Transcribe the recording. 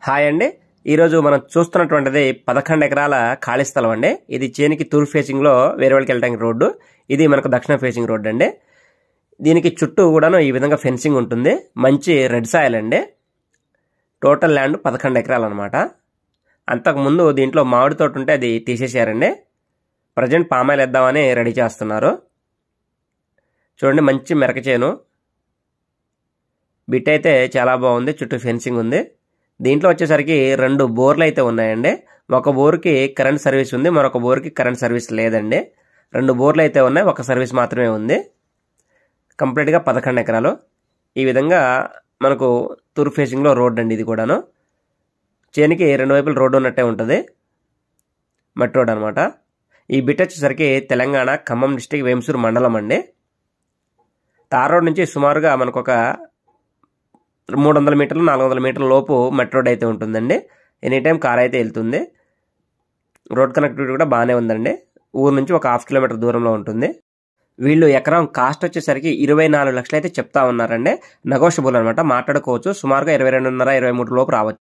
Hi అండి. ఈరోజు మనం చూస్తున్నటువంటిది 11 ఎకరాల ఖాళీ స్థలం అండి. ఇది చేనికి తూర్పు ఫేసింగ్లో వేరే వాళ్ళకి వెళ్ళడానికి రోడ్డు. ఇది మనకు దక్షిణ ఫేసింగ్ రోడ్డు అండి. దీనికి చుట్టూ కూడాను ఈ విధంగా ఫెన్సింగ్ ఉంటుంది. మంచి రెడ్ సాయిల్ అండి. టోటల్ ల్యాండ్ 11 ఎకరాలు అనమాట. అంతకుముందు దీంట్లో మామిడి తోట ఉంటే అది తీసేశారండి. ప్రజెంట్ పామాయిల్ వేద్దామని రెడీ చేస్తున్నారు. చూడండి, మంచి మెరక చేను. బిట్ అయితే చాలా బాగుంది. చుట్టూ ఫెన్సింగ్ ఉంది. దీంట్లో వచ్చేసరికి 2 బోర్లు అయితే ఉన్నాయండి. ఒక బోర్కి కరెంట్ సర్వీస్ ఉంది, మరొక బోర్కి కరెంట్ సర్వీస్ లేదండి. 2 బోర్లు అయితే ఉన్నాయి, ఒక సర్వీస్ మాత్రమే ఉంది. కంప్లీట్గా 11 ఎకరాలు. ఈ విధంగా మనకు తూర్పు ఫేసింగ్లో రోడ్ అండి. ఇది కూడాను చేనికి 2 వైపులు రోడ్డు ఉన్నట్టే ఉంటుంది. మట్టి రోడ్ అనమాట. ఈ బిట్ వచ్చేసరికి తెలంగాణ ఖమ్మం డిస్టిక్ వేంసూరు మండలం అండి. తార్ రోడ్ నుంచి సుమారుగా మనకు ఒక 300 మీటర్లు 400 మీటర్ల లోపు మట్టి రోడ్ అయితే ఉంటుందండి. ఎనీ టైం కార్ అయితే వెళ్తుంది. రోడ్ కనెక్టివిటీ కూడా బాగానే ఉందండి. ఊరు నుంచి ఒక 1/2 కిలోమీటర్ దూరంలో ఉంటుంది. వీళ్ళు ఎకరం కాస్ట్ వచ్చేసరికి 24 లక్షలు అయితే చెప్తా ఉన్నారండి. నెగోషియబుల్ అనమాట, మాట్లాడుకోవచ్చు. సుమారుగా 22.5 23 లోపు రావచ్చు.